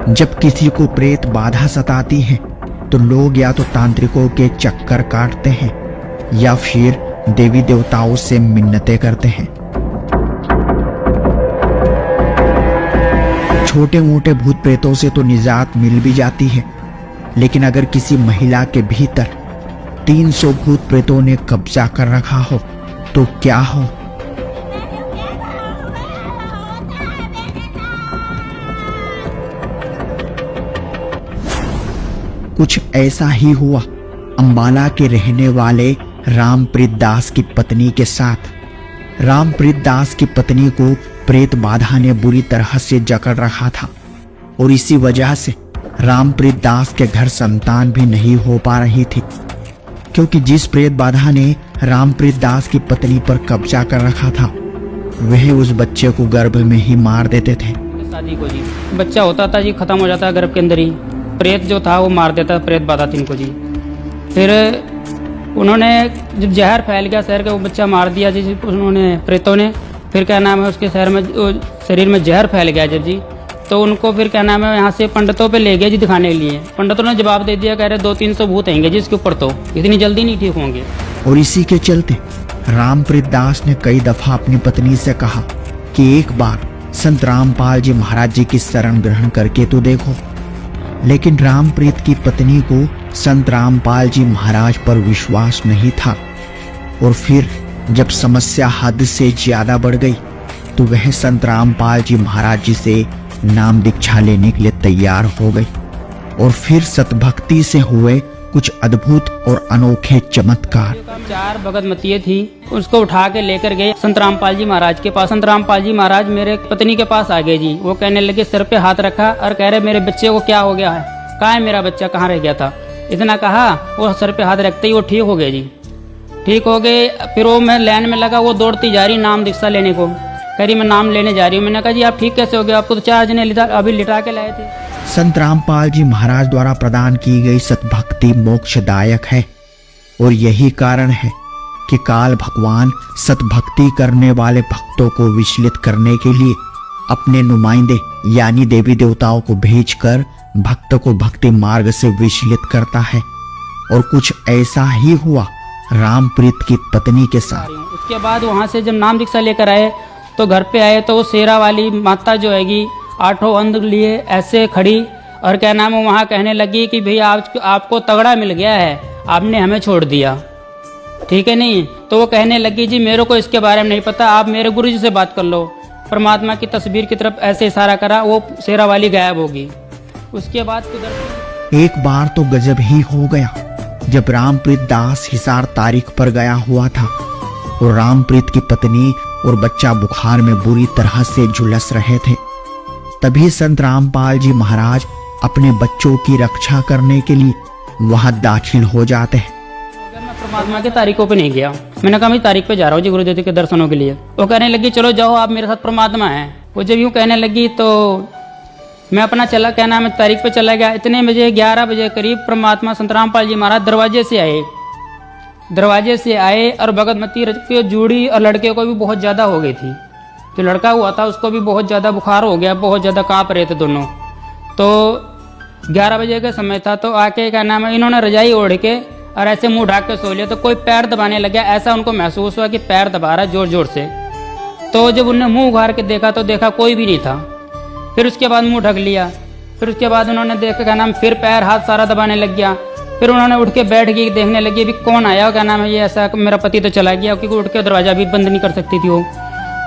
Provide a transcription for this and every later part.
जब किसी को प्रेत बाधा सताती है तो लोग या तो तांत्रिकों के चक्कर काटते हैं या फिर देवी देवताओं से मिन्नतें करते हैं। छोटे मोटे भूत प्रेतों से तो निजात मिल भी जाती है, लेकिन अगर किसी महिला के भीतर 300 भूत प्रेतों ने कब्जा कर रखा हो तो क्या हो। कुछ ऐसा ही हुआ अंबाला के रहने वाले रामप्रीत दास की पत्नी के साथ। रामप्रीत दास की पत्नी को प्रेत बाधा ने बुरी तरह से जकड़ रखा था और इसी वजह से रामप्रीत दास के घर संतान भी नहीं हो पा रही थी, क्योंकि जिस प्रेत बाधा ने रामप्रीत दास की पत्नी पर कब्जा कर रखा था वह उस बच्चे को गर्भ में ही मार देते थे। शादी को जी बच्चा होता था जी, खत्म हो जाता गर्भ के अंदर ही। प्रेत जो था वो मार देता, प्रेत बाधा थी इनको जी। फिर उन्होंने जब जहर फैल गया शहर का, वो बच्चा मार दिया जी उन्होंने, प्रेतों ने। फिर क्या नाम है उसके शहर में शरीर में जहर फैल गया जब जी, तो उनको फिर क्या नाम है यहाँ से पंडितों पे ले गए जी दिखाने के लिए। पंडितों ने जवाब दे दिया, कह रहे 200-300 भूत आएंगे जी इसके ऊपर, तो इतनी जल्दी नहीं ठीक होंगे। और इसी के चलते रामप्रीत दास ने कई दफा अपनी पत्नी से कहा कि एक बार संत रामपाल जी महाराज जी की शरण ग्रहण करके तो देखो, लेकिन रामप्रीत की पत्नी को संत रामपाल जी महाराज पर विश्वास नहीं था। और फिर जब समस्या हद से ज्यादा बढ़ गई तो वह संत रामपाल जी महाराज जी से नाम दीक्षा लेने के लिए तैयार हो गई और फिर सतभक्ति से हुए कुछ अद्भुत और अनोखे चमत्कार। 4 भगत मतिये थी, उसको उठा के लेकर गए संत रामपाल जी महाराज के पास। संत रामपाल जी महाराज मेरे पत्नी के पास आ गए जी। वो कहने लगे, सिर पे हाथ रखा और कह रहे मेरे बच्चे को क्या हो गया है, कहाँ है मेरा बच्चा, कहाँ रह गया था। इतना कहा, वो सर पे हाथ रखते ही वो ठीक हो गए जी। ठीक हो गए। फिर वो मैं लाइन में लगा, वो दौड़ती जा रही नाम दीक्षा लेने को, कह रही मैं नाम लेने जा रही हूँ। मैंने कहा जी आप ठीक कैसे हो गए, आपको तो 4 जने अभी लिटा के लाए थे। संत रामपाल जी महाराज द्वारा प्रदान की गई सतभक्ति मोक्षदायक है और यही कारण है कि काल भगवान सतभक्ति करने वाले भक्तों को विचलित करने के लिए अपने नुमाइंदे यानी देवी देवताओं को भेजकर भक्त को भक्ति मार्ग से विचलित करता है। और कुछ ऐसा ही हुआ रामप्रीत की पत्नी के साथ। उसके बाद वहाँ से जब नाम दीक्षा लेकर आए तो घर पे आए तो वो शेरा वाली माता जो हैगी 8 अंध लिए ऐसे खड़ी और क्या नाम है वहाँ कहने लगी कि भैया आपको तगड़ा मिल गया है, आपने हमें छोड़ दिया, ठीक है नहीं। तो वो कहने लगी जी मेरे को इसके बारे में नहीं पता, आप मेरे गुरुजी से बात कर लो। परमात्मा की तस्वीर की तरफ ऐसे इशारा करा, वो शेरा वाली गायब होगी। उसके बाद एक बार तो गजब ही हो गया जब रामप्रीत दास हिसार तारीख पर गया हुआ था और रामप्रीत की पत्नी और बच्चा बुखार में बुरी तरह से झुलस रहे थे। तभी संत रामपाल जी महाराज अपने बच्चों की रक्षा करने के लिए वहां दाखिल हो जाते हैं। मैं परमात्मा के तारीखों पे नहीं गया, मैंने कहा मैं तारीख पे जा रहा हूँ जी गुरुदेव के दर्शनों के लिए। वो कहने लगी चलो जाओ आप मेरे साथ परमात्मा है। वो जब यूँ कहने लगी तो मैं अपना चला, क्या नाम है, तारीख पे चला गया। इतने बजे 11 बजे करीब परमात्मा संत रामपाल जी महाराज दरवाजे से आए और भगतमती की जूड़ी और लड़के को भी बहुत ज़्यादा हो गई थी। जो लड़का हुआ था उसको भी बहुत ज़्यादा बुखार हो गया, बहुत ज़्यादा काँप रहे थे दोनों। तो 11 बजे का समय था, तो आके क्या नाम है इन्होंने रजाई ओढ़ के और ऐसे मुंह ढाक के सो लिया। तो कोई पैर दबाने लगा, ऐसा उनको महसूस हुआ कि पैर दबा रहा जोर जोर से। तो जब उन्होंने मुंह उघार के देखा तो देखा कोई भी नहीं था। फिर उसके बाद मुंह ढक लिया। फिर उसके बाद उन्होंने देखा क्या नाम फिर पैर हाथ सारा दबाने लग गया। फिर उन्होंने उठ के बैठ गई, देखने लगी अभी कौन आया, क्या नाम है ये ऐसा, मेरा पति तो चला गया, क्योंकि उठ के दरवाजा भी बंद नहीं कर सकती थी वो।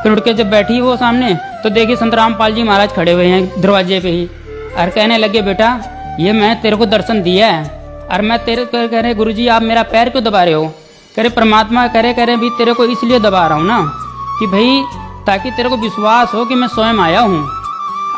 फिर उठ के जब बैठी वो सामने तो देखी संत रामपाल जी महाराज खड़े हुए हैं दरवाजे पे ही और कहने लगे बेटा ये मैं तेरे को दर्शन दिया है और मैं तेरे कह रहे गुरुजी आप मेरा पैर क्यों दबा रहे हो। कह रहे परमात्मा कह रहे भी तेरे को इसलिए दबा रहा हूँ ना कि भाई ताकि तेरे को विश्वास हो कि मैं स्वयं आया हूँ।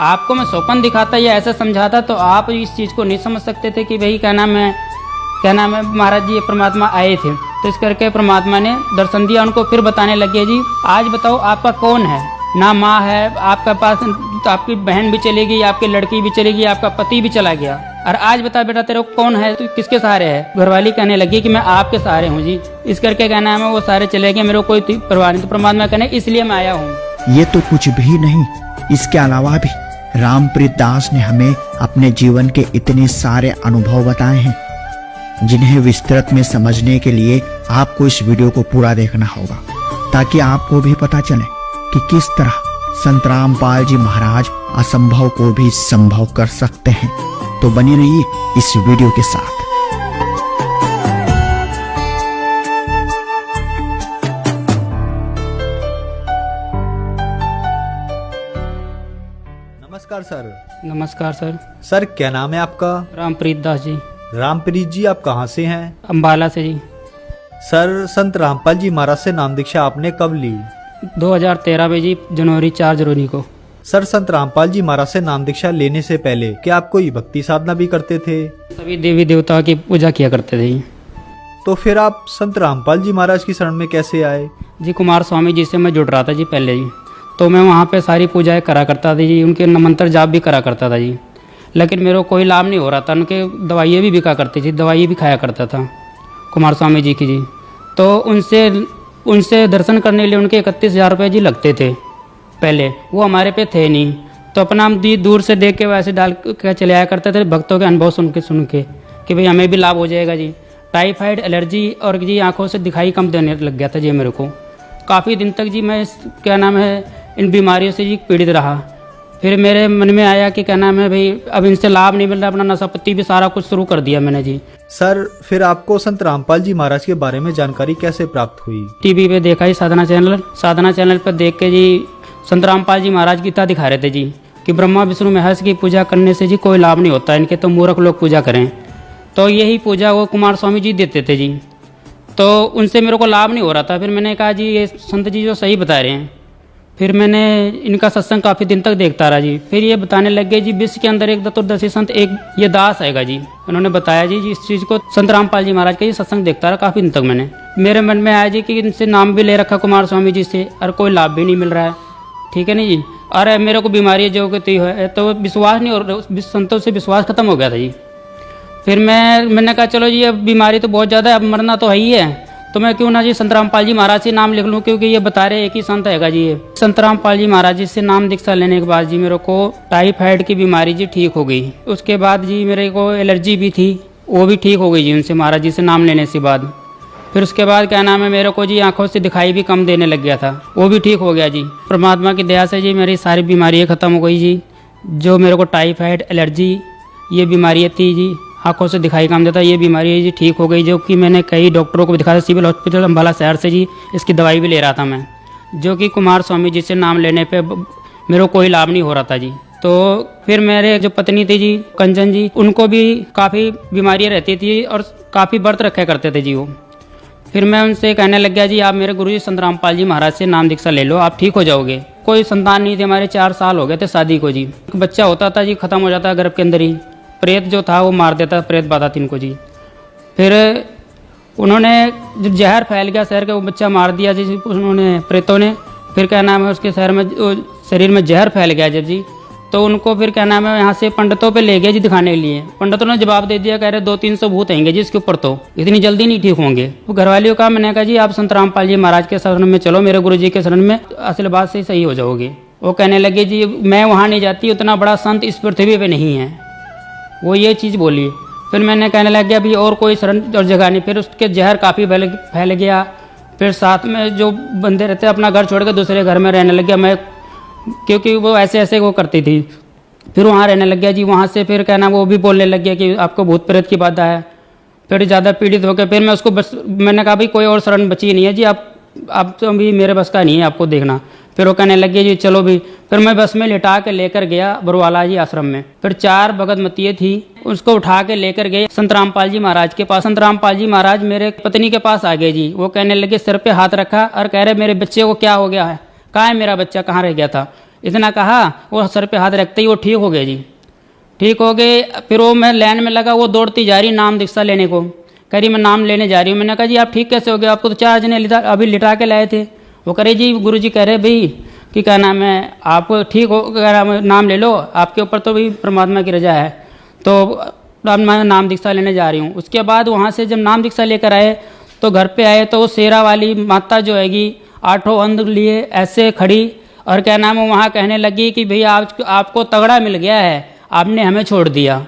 आपको मैं सौपन दिखाता या ऐसा समझाता तो आप इस चीज़ को नहीं समझ सकते थे कि भाई क्या नाम है महाराज जी ये परमात्मा आए थे। तो इस करके परमात्मा ने दर्शन दिया उनको। फिर बताने लगे जी आज बताओ आपका कौन है, ना माँ है आपका पास, तो आपकी बहन भी चली गई, आपकी लड़की भी चली गई, आपका पति भी चला गया, और आज बता बेटा तेरे को कौन है, तू किसके सहारे है। घरवाली कहने लगी कि मैं आपके सहारे हूँ जी। इस करके क्या नाम है वो सारे चले गए, मेरे को कोई परवाह नहीं। तो परमात्मा कहने इसलिए मैं आया हूँ। ये तो कुछ भी नहीं, इसके अलावा भी रामप्रीत दास ने हमें अपने जीवन के इतने सारे अनुभव बताए हैं जिन्हें विस्तृत में समझने के लिए आपको इस वीडियो को पूरा देखना होगा, ताकि आपको भी पता चले कि किस तरह संत रामपाल जी महाराज असंभव को भी संभव कर सकते हैं। तो बने रहिए इस वीडियो के साथ। नमस्कार सर। नमस्कार सर। सर क्या नाम है आपका? रामप्रीत दास जी। रामप्रीत जी, आप कहाँ से हैं? अम्बाला से जी। सर, संत रामपाल जी महाराज से नाम दीक्षा आपने कब ली? 2013 में जी, जनवरी 4 जनवरी को। सर, संत रामपाल जी महाराज से नाम दीक्षा लेने से पहले क्या आप कोई भक्ति साधना भी करते थे? सभी देवी देवताओं की पूजा किया करते थे। तो फिर आप संत रामपाल जी महाराज की शरण में कैसे आए? जी, कुमार स्वामी जी से मैं जुड़ रहा था जी पहले जी, तो मैं वहाँ पे सारी पूजाएं करा करता था जी, उनके मंत्र जाप भी करा करता था जी। लेकिन मेरे को कोई लाभ नहीं हो रहा था। उनके दवाइयाँ भी बिका करती थी, दवाइयाँ भी खाया करता था कुमार स्वामी जी की जी। तो उनसे दर्शन करने के लिए उनके 31,000 रुपये जी लगते थे पहले। वो हमारे पे थे नहीं, तो अपना हम दूर से देख के वैसे डाल के चले आया करते थे, भक्तों के अनुभव सुन के कि भाई हमें भी लाभ हो जाएगा जी। टाइफाइड, एलर्जी और जी आंखों से दिखाई कम देने लग गया था जी मेरे को। काफ़ी दिन तक जी मैं इन बीमारियों से जी पीड़ित रहा। फिर मेरे मन में आया कि भाई अब इनसे लाभ नहीं मिल रहा, अपना नशापत्ती भी सारा कुछ शुरू कर दिया मैंने जी। सर, फिर आपको संत रामपाल जी महाराज के बारे में जानकारी कैसे प्राप्त हुई? टीवी पे देखा जी, साधना चैनल पर देख के जी संत रामपाल जी महाराज गीता दिखा रहे थे जी कि ब्रह्मा विष्णु महेश की पूजा करने से जी कोई लाभ नहीं होता, इनके तो मूर्ख लोग पूजा करें। तो यही पूजा वो कुमार स्वामी जी देते थे जी, तो उनसे मेरे को लाभ नहीं हो रहा था। फिर मैंने कहा जी ये संत जी जो सही बता रहे हैं। फिर मैंने इनका सत्संग काफ़ी दिन तक देखता रहा जी। फिर ये बताने लग गए जी विश्व के अंदर एक चतुर्दशी संत एक ये दास आएगा जी। उन्होंने बताया जी इस चीज़ को, संत रामपाल जी महाराज का ये सत्संग देखता रहा काफ़ी दिन तक। मेरे मन में आया जी कि इनसे नाम भी ले रखा कुमार स्वामी जी से और कोई लाभ भी नहीं मिल रहा है, ठीक है नहीं जी। और मेरे को बीमारी जो कि है तो विश्वास नहीं, और संतों से विश्वास खत्म हो गया था जी। फिर मैंने कहा चलो जी अब बीमारी तो बहुत ज़्यादा है, अब मरना तो है ही है, तो मैं क्यों ना जी संत रामपाल जी महाराज से नाम लिख लूँ, क्योंकि ये बता रहे एक ही संत हैगा जी। ये संत रामपाल जी महाराज जी से नाम दीक्षा लेने के बाद जी मेरे को टाइफाइड की बीमारी जी ठीक हो गई। उसके बाद जी मेरे को एलर्जी भी थी, वो भी ठीक हो गई जी उनसे महाराज जी से नाम लेने से बाद। फिर उसके बाद मेरे को जी आंखों से दिखाई भी कम देने लग गया था, वो भी ठीक हो गया जी। परमात्मा की दया से जी मेरी सारी बीमारियाँ ख़त्म हो गई जी। जो मेरे को टाइफाइड, एलर्जी ये बीमारियाँ थी जी, आंखों से दिखाई कम देता, ये बीमारी जी ठीक हो गई। जो कि मैंने कई डॉक्टरों को भी दिखाया, सिविल हॉस्पिटल अम्बाला शहर से जी इसकी दवाई भी ले रहा था मैं, जो कि कुमार स्वामी जी से नाम लेने पे मेरे को कोई लाभ नहीं हो रहा था जी। तो फिर मेरे जो पत्नी थी जी कंचन जी, उनको भी काफ़ी बीमारियाँ रहती थी और काफ़ी व्रत रखे करते थे जी वो। फिर मैं उनसे कहने लग गया जी आप मेरे गुरु जी संत रामपाल जी महाराज से नाम दीक्षा ले लो, आप ठीक हो जाओगे। कोई संतान नहीं थी, हमारे 4 साल हो गए थे शादी को जी। बच्चा होता था जी ख़त्म हो जाता गर्भ के अंदर ही, प्रेत जो था वो मार देता, प्रेत बाधा थी इनको जी। फिर उन्होंने जब जहर फैल गया शहर का, वो बच्चा मार दिया जी उन्होंने, प्रेतों ने। फिर उसके शरीर में जहर फैल गया जब जी, तो उनको फिर यहाँ से पंडितों पे ले गए जी दिखाने के लिए। पंडितों ने जवाब दे दिया, कह रहे 200-300 भूत आएंगे जी इसके ऊपर, तो इतनी जल्दी नहीं ठीक होंगे। तो घरवालियों का मैंने कहा जी आप संत रामपाल जी महाराज के शरण में चलो, मेरे गुरु जी के शरण में, असल बात से सही हो जाओगे। वो कहने लगे जी मैं वहाँ नहीं जाती, उतना बड़ा संत इस पृथ्वी पे नहीं है, वो ये चीज़ बोली। फिर मैंने कहने लग गया अभी और कोई शरण और जगह नहीं। फिर उसके जहर काफ़ी फैल गया। फिर साथ में जो बंदे रहते अपना घर छोड़ के दूसरे घर में रहने लग गया मैं, क्योंकि वो ऐसे वो करती थी। फिर वहाँ रहने लग गया जी। वहाँ से फिर वो भी बोलने लग गया कि आपको भूत प्रेत की बाधा है। फिर ज़्यादा पीड़ित हो गया। फिर मैं उसको मैंने कहा भाई कोई और शरण बची नहीं है जी, आप तो अभी मेरे बस का नहीं है आपको देखना। फिर वो कहने लगे जी चलो भी। फिर मैं बस में लिटा के लेकर गया बरवाला जी आश्रम में। फिर 4 भगतमतियाँ थी, उसको उठा के लेकर गए संत रामपाल जी महाराज के पास। संत रामपाल जी महाराज मेरे पत्नी के पास आ गए जी। वो कहने लगे, सिर पे हाथ रखा और कह रहे मेरे बच्चे को क्या हो गया है, कहाँ है मेरा बच्चा, कहाँ रह गया था। इतना कहा, वो सर पे हाथ रखते ही वो ठीक हो गए जी। ठीक हो गए। फिर वो मैं लाइन में लगा, वो दौड़ती जा रही नाम दीक्षा लेने को, कह रही मैं नाम लेने जा रही हूँ। मैंने कहा जी आप ठीक कैसे हो गए, आपको तो 4 जने अभी लिटा के लाए थे। वो करे जी गुरु जी कह रहे भाई कि क्या नाम है, आप ठीक हो, नाम ले लो, आपके ऊपर तो भी परमात्मा की रजा है। तो अब मैं नाम दीक्षा लेने जा रही हूँ। उसके बाद वहाँ से जब नाम दीक्षा लेकर आए तो घर पे आए तो वो शेरा वाली माता जो हैगी 8 अंध लिए ऐसे खड़ी और क्या नाम है वहाँ कहने लगी कि भैया आपको तगड़ा मिल गया है, आपने हमें छोड़ दिया,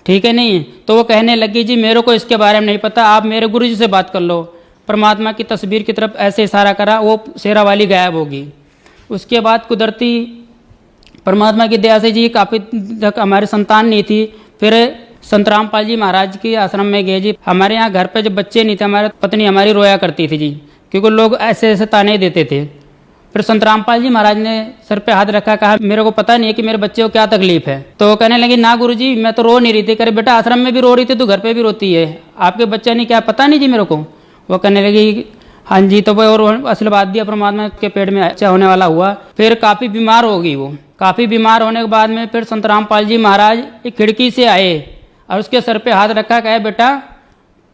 ठीक है नहीं। तो वो कहने लगी जी मेरे को इसके बारे में नहीं पता, आप मेरे गुरुजी से बात कर लो। परमात्मा की तस्वीर की तरफ ऐसे इशारा करा, वो शेरा वाली गायब होगी। उसके बाद कुदरती परमात्मा की दया से जी काफ़ी तक हमारी संतान नहीं थी। फिर संत रामपाल जी महाराज के आश्रम में गए जी। हमारे यहाँ घर पे जब बच्चे नहीं थे, हमारी पत्नी हमारी रोया करती थी जी, क्योंकि लोग ऐसे ऐसे ताने देते थे। फिर संत रामपाल जी महाराज ने सर पे हाथ रखा, कहा मेरे को पता नहीं है कि मेरे बच्चे को क्या तकलीफ है। तो वो कहने लगी ना गुरुजी मैं तो रो नहीं रही थी। करे बेटा आश्रम में भी रो रही थी तो घर पे भी रोती है, आपके बच्चा नहीं क्या पता नहीं जी मेरे को। वो कहने लगी हाँ जी। तो वो और आशीर्वाद दिया, परमात्मा के पेट में अच्छा होने वाला हुआ। फिर काफ़ी बीमार हो गई वो। काफ़ी बीमार होने के बाद में फिर संत रामपाल जी महाराज एक खिड़की से आए और उसके सर पे हाथ रखा, कहे बेटा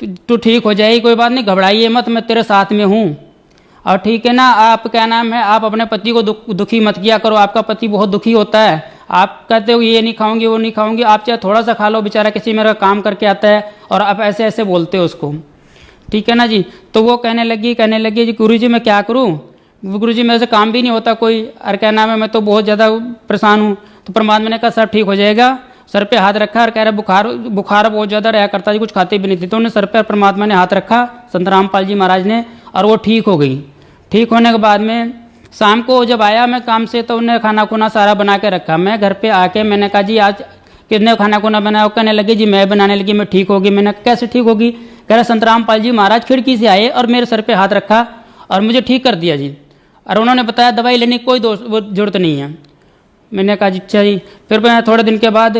तू ठीक हो जाएगी, कोई बात नहीं, घबराइए मत, मैं तेरे साथ में हूँ। और ठीक है ना, आप क्या नाम है आप अपने पति को दुखी मत किया करो, आपका पति बहुत दुखी होता है। आप कहते हो ये नहीं खाऊंगी वो नहीं खाऊंगी, आप चाहे थोड़ा सा खा लो, बेचारा किसी मेरा काम करके आता है, और आप ऐसे ऐसे बोलते हो उसको, ठीक है ना जी। तो वो कहने लगी जी गुरुजी मैं क्या करूँ, गुरुजी मेरे से काम भी नहीं होता कोई, और क्या नाम है मैं तो बहुत ज़्यादा परेशान हूँ। तो परमात्मा ने कहा सब ठीक हो जाएगा। सर पे हाथ रखा और कह रहे बुखार बहुत ज़्यादा रहा करता जी, कुछ खाती भी नहीं थी। तो उन्हें सर पे परमात्मा ने हाथ रखा संत रामपाल जी महाराज ने, और वो ठीक हो गई। ठीक होने के बाद में शाम को जब आया मैं काम से, तो उन्हें खाना खुना सारा बना के रखा। मैं घर पे आके मैंने कहा जी आज कितने खाना खुना बनाया। कहने लगी जी मैं बनाने लगी, मैं ठीक होगी। मैंने कैसे ठीक होगी, कह रहा संत रामपाल जी महाराज खिड़की से आए और मेरे सर पे हाथ रखा और मुझे ठीक कर दिया जी। और उन्होंने बताया दवाई लेने की कोई जरूरत नहीं है। मैंने कहा जी अच्छा जी। फिर मैं थोड़े दिन के बाद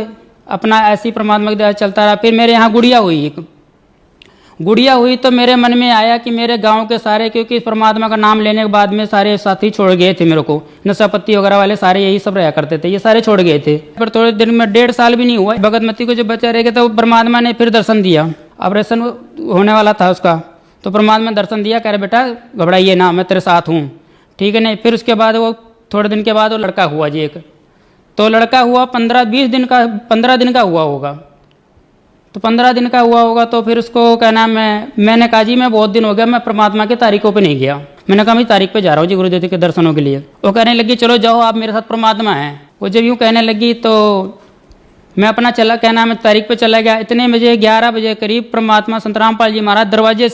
अपना ऐसी परमात्मा की दया चलता रहा। फिर मेरे यहाँ गुड़िया हुई तो मेरे मन में आया कि मेरे गांव के सारे, क्योंकि परमात्मा का नाम लेने के बाद में सारे साथी छोड़ गए थे मेरे को, नशापत्ती वगैरह वाले सारे यही सब रहा करते थे, ये सारे छोड़ गए थे। फिर थोड़े दिन में 1.5 साल भी नहीं हुआ, भगतमती को जब बच्चा रह गया तो परमात्मा ने फिर दर्शन दिया। ऑपरेशन होने वाला था उसका, तो परमात्मा ने दर्शन दिया, कह रहे बेटा घबराइए ना, मैं तेरे साथ हूँ, ठीक है नहीं। फिर उसके बाद वो थोड़े दिन के बाद वो लड़का हुआ जी एक। तो लड़का हुआ 15 दिन का हुआ होगा। तो 15 दिन का हुआ होगा। तो फिर उसको क्या नाम है, मैंने कहा जी मैं बहुत दिन हो गया मैं परमात्मा की तारीखों पे नहीं गया। मैंने कहा मैं तारीख पे जा रहा हूँ जी गुरुदेव के दर्शनों के लिए। वो कहने लगी चलो जाओ आप मेरे साथ, परमात्मा है। वो जब यूँ कहने लगी तो मैं अपना चला क्या नाम है तारीख पे चला गया। इतने बजे 11 बजे करीब परमात्मा संत रामपाल जी महाराज दरवाजे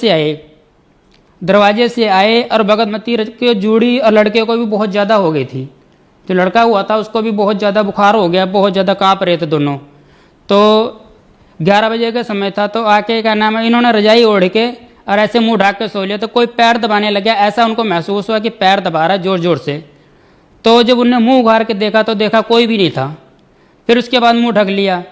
से आए और भगतमती की जूड़ी और लड़के को भी बहुत ज़्यादा हो गई थी। जो लड़का हुआ था उसको भी बहुत ज़्यादा बुखार हो गया, बहुत ज़्यादा काँप रहे थे दोनों। तो 11 बजे का समय था। तो आके क्या नाम है इन्होंने रजाई ओढ़ के और ऐसे मुंह ढाक के सो लिया। तो कोई पैर दबाने लगा, ऐसा उनको महसूस हुआ कि पैर दबा रहा है जोर जोर से। तो जब उन्होंने मुंह उघार के देखा तो देखा कोई भी नहीं था। फिर उसके बाद मुंह ढक लिया।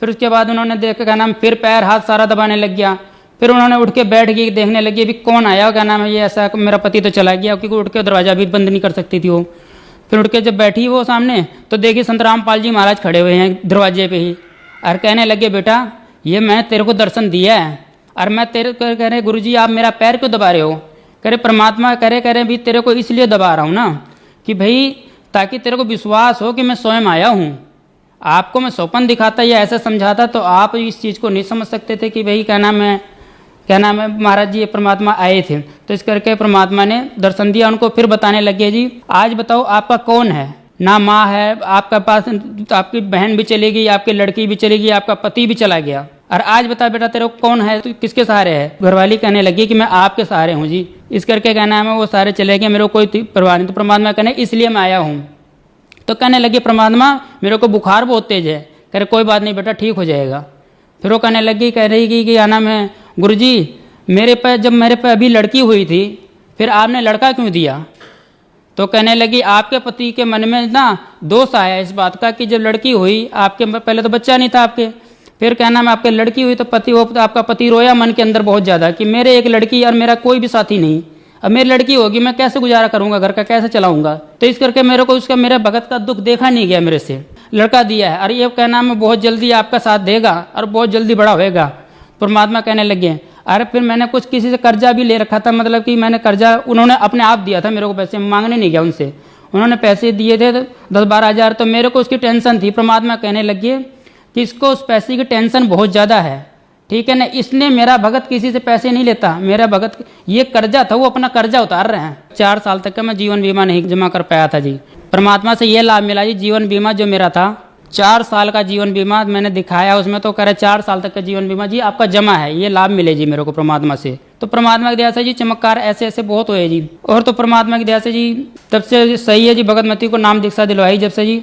फिर उसके बाद उन्होंने देखा क्या नाम फिर पैर हाथ सारा दबाने लग गया। फिर उन्होंने उठ के बैठ गई, देखने लगी अभी कौन आया, क्या नाम है ये ऐसा, मेरा पति तो चला गया, क्योंकि उठ के दरवाजा भी बंद नहीं कर सकती थी वो। फिर उठ के जब बैठी वो सामने तो देखी संत रामपाल जी महाराज खड़े हुए हैं दरवाजे पे ही, और कहने लगे बेटा ये मैं तेरे को दर्शन दिया है, और मैं तेरे कह रहे गुरुजी आप मेरा पैर क्यों दबा रहे हो। कह रहे परमात्मा कह रहे भी तेरे को इसलिए दबा रहा हूँ ना कि भाई ताकि तेरे को विश्वास हो कि मैं स्वयं आया हूँ। आपको मैं स्वप्न दिखाता या ऐसा समझाता तो आप इस चीज़ को नहीं समझ सकते थे कि भाई क्या नाम है महाराज जी ये परमात्मा आए थे। तो इस करके परमात्मा ने दर्शन दिया उनको। फिर बताने लगे जी आज बताओ आपका कौन है, ना माँ है आपका पास, तो आपकी बहन भी चली गई, आपकी लड़की भी चली गई, आपका पति भी चला गया, और आज बता बेटा तेरे को कौन है, तो किसके सहारे है। घरवाली कहने लगी कि मैं आपके सहारे हूँ जी। इस करके कहना है वो सारे चले गए, मेरे को कोई परवाह नहीं। तो परमात्मा कहने इसलिए मैं आया हूँ। तो कहने लगे परमात्मा मेरे को बुखार बहुत तेज है। कह रहे कोई बात नहीं बेटा ठीक हो जाएगा। फिर वो कहने लगी कह रही कि क्या नाम है गुरुजी जब मेरे पे अभी लड़की हुई थी फिर आपने लड़का क्यों दिया। तो कहने लगी आपके पति के मन में ना दोष आया इस बात का कि जब लड़की हुई आपके पहले तो बच्चा नहीं था आपके, फिर क्या नाम है आपके लड़की हुई तो आपका पति रोया मन के अंदर बहुत ज़्यादा कि मेरे एक लड़की और मेरा कोई भी साथी नहीं, अब मेरी लड़की होगी मैं कैसे गुजारा करूंगा, घर का कैसे चलाऊंगा। तो इस करके मेरे को उसका मेरे भगत का दुख देखा नहीं गया, मेरे से लड़का दिया है और ये क्या नाम है बहुत जल्दी आपका साथ देगा और बहुत जल्दी बड़ा होएगा। परमात्मा कहने लगे अरे फिर मैंने कुछ किसी से कर्जा भी ले रखा था, मतलब कि मैंने कर्जा उन्होंने अपने आप दिया था मेरे को, पैसे मांगने नहीं गया उनसे, उन्होंने पैसे दिए थे 10-12 हज़ार। तो मेरे को उसकी टेंशन थी। परमात्मा कहने लगे कि इसको उस पैसे की टेंशन बहुत ज़्यादा है ठीक है ना। इसने मेरा भगत किसी से पैसे नहीं लेता, मेरा भगत ये कर्जा था, वो अपना कर्जा उतार रहे हैं। 4 साल तक का मैं जीवन बीमा नहीं जमा कर पाया था जी। परमात्मा से ये लाभ मिला जी, जीवन बीमा जो मेरा था 4 साल का जीवन बीमा मैंने दिखाया, उसमें तो कह रहे 4 साल तक का जीवन बीमा जी आपका जमा है, ये लाभ मिले जी मेरे को परमात्मा से। तो परमात्मा की दया से जी चमत्कार ऐसे ऐसे बहुत हुए जी। और तो परमात्मा की दया से जी तब से सही है जी, भगतमती को नाम दीक्षा दिलवाई जब से जी,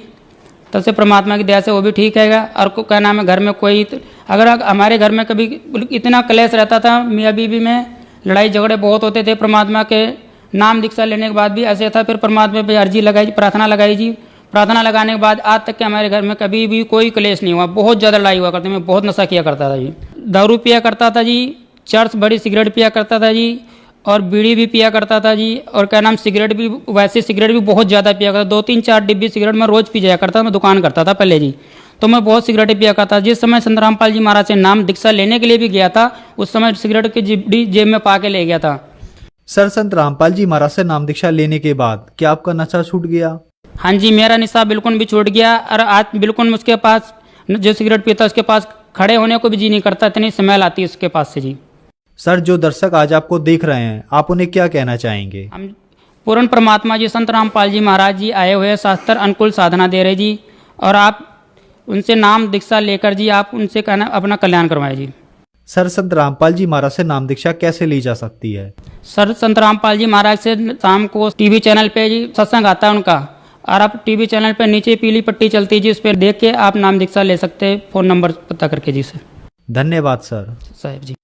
तब से परमात्मा की दया से वो भी ठीक है। और क्या नाम है, घर में कोई अगर हमारे घर में कभी इतना क्लेश रहता था, मियाँ बीवी में लड़ाई झगड़े बहुत होते थे, परमात्मा के नाम दीक्षा लेने के बाद भी ऐसे था। फिर परमात्मा पे अर्जी लगाई, प्रार्थना लगाई जी। प्रार्थना लगाने के बाद आज तक के हमारे घर में कभी भी कोई क्लेश नहीं हुआ। बहुत ज़्यादा लड़ाई हुआ करती, मैं बहुत नशा किया करता था जी, दारू पिया करता था जी, चर्च बड़ी सिगरेट पिया करता था जी, और बीड़ी भी पिया करता था जी। और क्या नाम सिगरेट भी, वैसे सिगरेट भी बहुत ज़्यादा पिया करता, 2-3-4 डिब्बी सिगरेट मैं रोज़ पी जाया करता। मैं दुकान करता था पहले जी, तो मैं बहुत सिगरेट पिया करता। जिस समय संत रामपाल जी महाराज से नाम दीक्षा लेने के लिए भी गया था, उस समय सिगरेट की डिब्बी जेब में पा के ले गया था। सर, संत रामपाल जी महाराज से नाम दीक्षा लेने के बाद क्या आपका नशा छूट गया? हाँ जी, मेरा नशा बिल्कुल भी छूट गया। और आज बिल्कुल उसके पास जो सिगरेट पीता उसके पास खड़े होने को भी जी नहीं करता, इतनी स्मेल आती है उसके पास से जी। सर, जो दर्शक आज आपको देख रहे हैं, आप उन्हें क्या कहना चाहेंगे? हम पूर्ण परमात्मा जी संत रामपाल जी महाराज जी आए हुए शास्त्र अनुकूल साधना दे रहे जी, और आप उनसे नाम दीक्षा लेकर जी आप उनसे कहना अपना कल्याण करवाएं जी। सर, संत रामपाल जी महाराज से नाम दीक्षा कैसे ली जा सकती है? सर, संत रामपाल जी महाराज से शाम को टीवी चैनल पे जी सत्संग आता है उनका, और आप टीवी चैनल पे नीचे पीली पट्टी चलती है जी, उस पर देख के आप नाम दीक्षा ले सकते हैं, फ़ोन नंबर पता करके जी। सर धन्यवाद सर। साहब जी।